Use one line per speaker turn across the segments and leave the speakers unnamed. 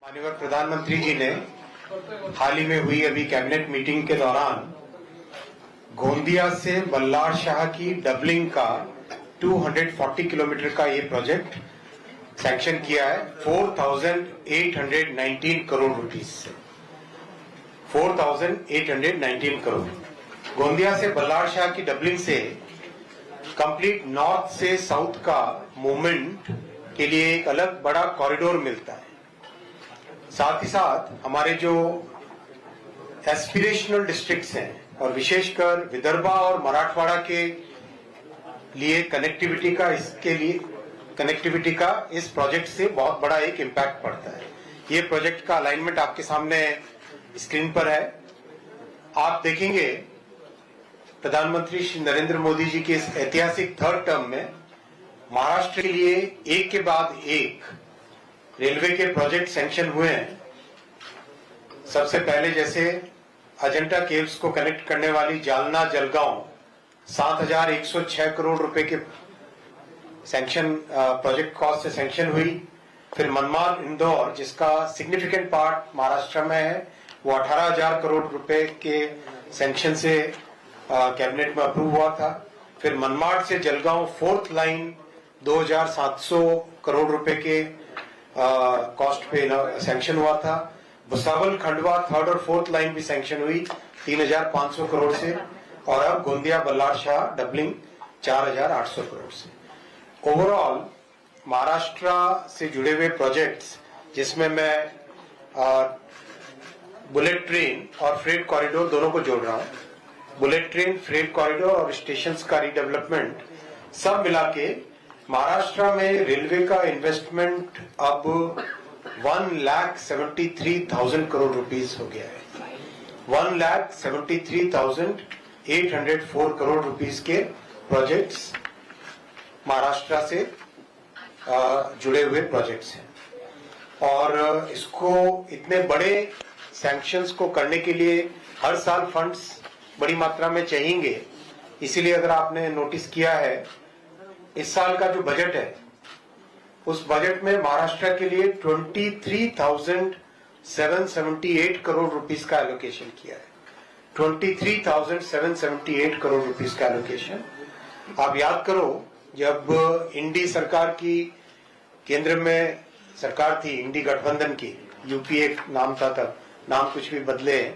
माननीय प्रधानमंत्री जी ने हाल ही में हुई अभी कैबिनेट मीटिंग के दौरान गोंदिया से बल्लार शाह की डबलिंग का 240 किलोमीटर का ये प्रोजेक्ट सैंक्शन किया है 4,819 करोड़ रुपीस से। 4,819 करोड़। गोंदिया से बल्लार शाह की डबलिंग से कंप्लीट नॉर्थ से साउथ का मूवमेंट के लिए एक अलग बड़ा कॉरिडोर मिलता है। साथ ही साथ हमारे जो एस्पिरेशनल डिस्ट्रिक्ट्स हैं और विशेषकर विदर्भा और मराठवाड़ा के लिए कनेक्टिविटी का इस प्रोजेक्ट से बहुत बड़ा एक इम्पैक्ट पड़ता है। ये प्रोजेक्ट का अलाइनमेंट आपके सामने स्क्रीन पर है। आप देखेंगे प्रधानमंत्री श्री नरेंद्र मोदी जी के इस ऐतिहासिक थर्ड टर्म में महाराष्ट्र के लिए एक के बाद एक रेलवे के प्रोजेक्ट सैंक्शन हुए हैं। सबसे पहले जैसे अजंता केव्स को कनेक्ट करने वाली जालना जलगांव 7,106 करोड़ रुपए के सैंक्शन प्रोजेक्ट कॉस्ट से सैंक्शन हुई। फिर मनमाड इंदौर जिसका सिग्निफिकेंट पार्ट महाराष्ट्र में है वो 18,000 करोड़ रुपए के सैंक्शन से कैबिनेट में अप्रूव हुआ था। फिर मनमाड से जलगांव फोर्थ लाइन 2,700 करोड़ रुपए के कॉस्ट पे सैंक्शन हुआ था। भुसावल खंडवा थर्ड और फोर्थ लाइन भी सैंक्शन हुई 3,500 करोड़ से। और अब गोंदिया बल्लार शाह डबलिंग 4,800 करोड़ से। ओवरऑल महाराष्ट्र से जुड़े हुए प्रोजेक्ट्स जिसमें मैं बुलेट ट्रेन और फ्रेट कॉरिडोर दोनों को जोड़ रहा हूं। बुलेट ट्रेन, फ्रेट कॉरिडोर और स्टेशंस का रीडेवलपमेंट सब मिला के महाराष्ट्र में रेलवे का इन्वेस्टमेंट अब 1,73,000 करोड़ रुपीस हो गया है। 1,73,804 करोड़ रुपीस के प्रोजेक्ट्स महाराष्ट्र से जुड़े हुए प्रोजेक्ट्स हैं। और इसको इतने बड़े सैंक्शंस को करने के लिए हर साल फंड्स बड़ी मात्रा में चाहिए। इसीलिए अगर आपने नोटिस किया है इस साल का जो बजट है उस बजट में महाराष्ट्र के लिए 23,778 करोड़ रुपीस का एलोकेशन किया है। 23,778 करोड़ रुपीस का एलोकेशन। आप याद करो जब इंडी सरकार की केंद्र में सरकार थी, इंडी गठबंधन की, यूपीए नाम था तब, नाम कुछ भी बदले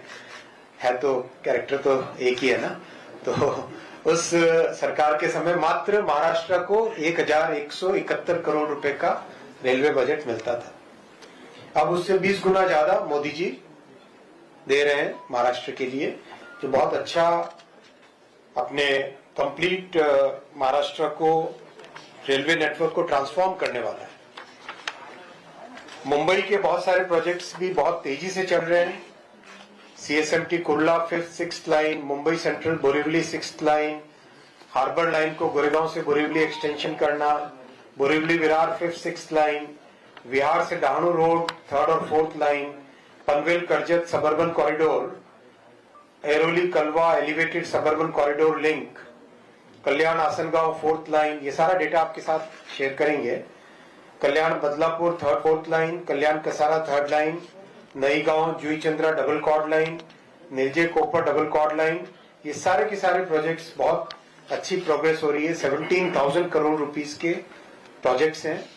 है तो कैरेक्टर तो एक ही है ना। तो उस सरकार के समय मात्र महाराष्ट्र को 1,171 करोड़ रुपए का रेलवे बजट मिलता था। अब उससे 20 गुना ज्यादा मोदी जी दे रहे हैं महाराष्ट्र के लिए, जो बहुत अच्छा अपने कंप्लीट महाराष्ट्र को रेलवे नेटवर्क को ट्रांसफॉर्म करने वाला है। मुंबई के बहुत सारे प्रोजेक्ट्स भी बहुत तेजी से चल रहे हैं। CSMT Kurla 5th-6th line, Mumbai central Borivali 6th line, harbour line को गोरेगांव से बोरीवली एक्सटेंशन करना, बोरीवली विरार 5th-6th लाइन, विहार से डहाणू रोड 3rd और 4th line, Panvel Karjat suburban corridor, Airoli Kalwa elevated suburban corridor link, Kalyan Asangaon 4th line. ये सारा डेटा आपके साथ शेयर करेंगे। Kalyan Badlapur 3rd-4th line, Kalyan Kasara 3rd line, Naigaon Juichandra double chord line, Nilje Kopar double chord line. ये सारे के सारे प्रोजेक्ट्स बहुत अच्छी प्रोग्रेस हो रही है। 17,000 करोड़ रुपीस के प्रोजेक्ट्स हैं।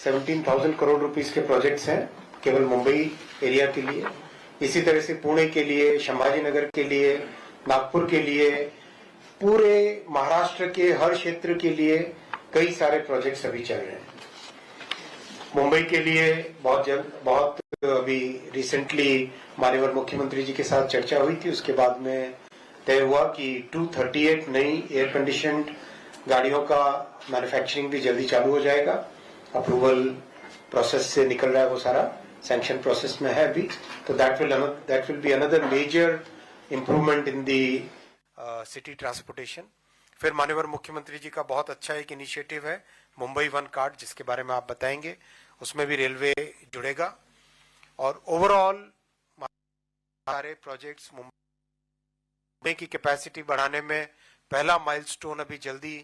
17,000 करोड़ रुपीस के प्रोजेक्ट्स हैं केवल मुंबई एरिया के लिए। इसी तरह से पुणे के लिए, संभाजीनगर के लिए, नागपुर के लिए, पूरे महाराष्ट्र के हर क्षेत्र के लिए कई सारे प्रोजेक्ट्स अभी चल रहे हैं। मुंबई के लिए बहुत अभी रिसेंटली माननीय मुख्यमंत्री जी के साथ चर्चा हुई थी। उसके बाद में तय हुआ कि 238 नई एयर कंडीशनड गाड़ियों का मैन्युफैक्चरिंग भी जल्दी चालू हो जाएगा। अप्रूवल प्रोसेस से निकल रहा है, वो सारा सैंक्शन प्रोसेस में है अभी। तो that will be another major improvement in the city transportation. फिर माननीय मुख्यमंत्री जी का बहुत अच्छा एक इनिशिएटिव है मुंबई वन कार्ड, जिसके बारे में आप बताएंगे। उसमें भी रेलवे जुड़ेगा। और ओवरऑल सारे प्रोजेक्ट्स मुंबई की कैपेसिटी बढ़ाने में पहला माइलस्टोन अभी जल्दी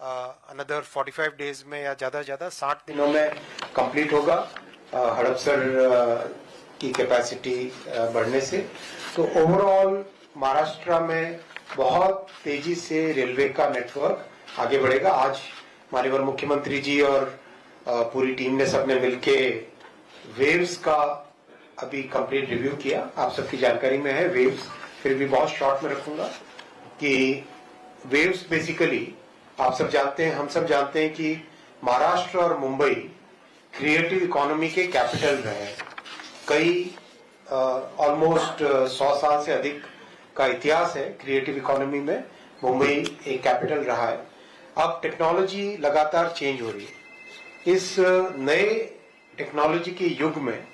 अनदर 45 डेज में या ज्यादा 60 दिनों में कंप्लीट होगा। हड़पसर की कैपेसिटी बढ़ने से। तो ओवरऑल महाराष्ट्र में बहुत तेजी से रेलवे का नेटवर्क आगे बढ़ेगा। आज माननीय मुख्यमंत्री जी और पूरी टीम ने सबने मिलके वेव्स का अभी कंप्लीट रिव्यू किया। आप सबकी जानकारी में है वेव्स, फिर भी बहुत शॉर्ट में रखूंगा कि वेव्स बेसिकली आप सब जानते हैं, हम सब जानते हैं कि महाराष्ट्र और मुंबई क्रिएटिव इकोनॉमी के कैपिटल रहे हैं। कई ऑलमोस्ट 100 साल से अधिक का इतिहास है क्रिएटिव इकोनॉमी में। मुंबई एक कैपिटल रहा है। अब टेक्नोलॉजी लगातार चेंज हो रही है। इस नए टेक्नोलॉजी के युग में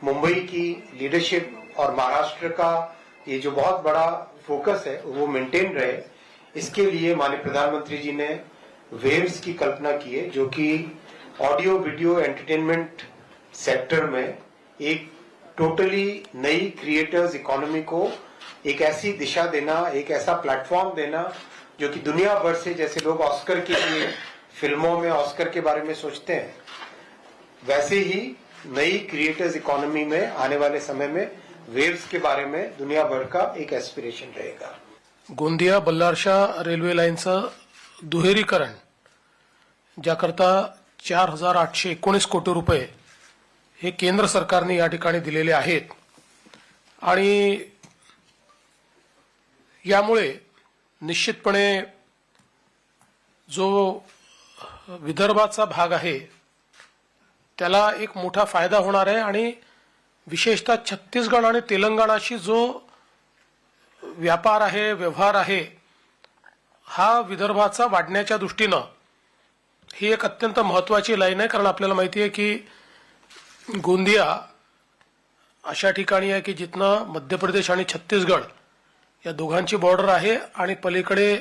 मुंबई की लीडरशिप और महाराष्ट्र का ये जो बहुत बड़ा फोकस है वो मेंटेन रहे, इसके लिए माननीय प्रधानमंत्री जी ने वेव्स की कल्पना की है, जो कि ऑडियो वीडियो एंटरटेनमेंट सेक्टर में एक टोटली नई क्रिएटर्स इकोनॉमी को एक ऐसी दिशा देना, एक ऐसा प्लेटफॉर्म देना जो कि दुनिया भर से, जैसे लोग ऑस्कर के लिए फिल्मों में ऑस्कर के बारे में सोचते हैं, वैसे ही नई क्रिएटर्स इकोनॉमी में आने वाले समय में वेव्स के बारे में दुनिया भर का एक एस्पिरेशन रहेगा।
गोंदिया बल्लारशा रेल्वे लाईनचं दुहेरीकरण ज्याकरता 4,819 कोटी रुपये हे केंद्र सरकारने या ठिकाणी दिलेले आहेत आणि यामुळे निश्चितपणे जो विदर्भाचा भाग आहे त्याला एक मोठा फायदा होणार आहे आणि विशेषतः छत्तीसगड आणि तेलंगणाशी जो व्यापार आहे, व्यवहार आहे, हा विदर्भाचा वाढण्याच्या दृष्टीनं ही एक अत्यंत महत्त्वाची लाईन आहे। कारण आपल्याला माहिती आहे की गोंदिया अशा ठिकाणी आहे की जिथनं मध्य प्रदेश आणि छत्तीसगड या दोघांची बॉर्डर आहे आणि पलीकडे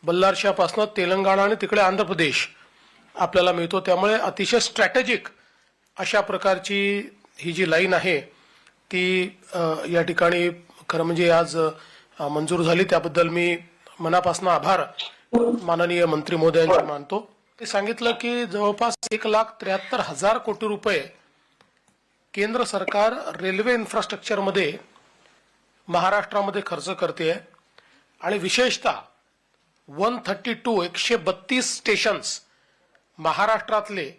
बल्लारशापासून तेलंगणा आणि तिकडे आंध्र प्रदेश आपल्याला मिळतो। त्यामुळे अतिशय स्ट्रॅटेजिक अशा प्रकारची ही जी लाईन आहे ती या ठिकाणी खरं म्हणजे आज मंजूर झाली, त्याबद्दल मी मनापासून आभार माननीय मंत्री महोदयांचे मानतो। ते सांगितलं की जवळपास 1,73,000 कोटी रुपये केंद्र सरकार रेल्वे इन्फ्रास्ट्रक्चर मध्ये महाराष्ट्रामध्ये खर्च करते आणि विशेषतः 132 स्टेशन्स महाराष्ट्रातले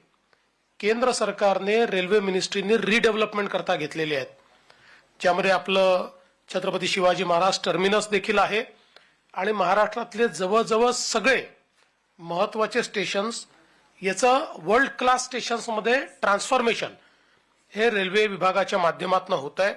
केंद्र सरकारने रेल्वे मिनिस्ट्रीने रिडेव्हलपमेंट करता घेतलेले आहेत, ज्यामध्ये आपलं छत्रपती शिवाजी महाराज टर्मिनस देखील आहे आणि महाराष्ट्रातले जवळजवळ सगळे महत्त्वाचे स्टेशन्स याचं वर्ल्ड क्लास स्टेशन्स मध्ये ट्रान्सफॉर्मेशन हे रेल्वे विभागाच्या माध्यमातून होत आहे।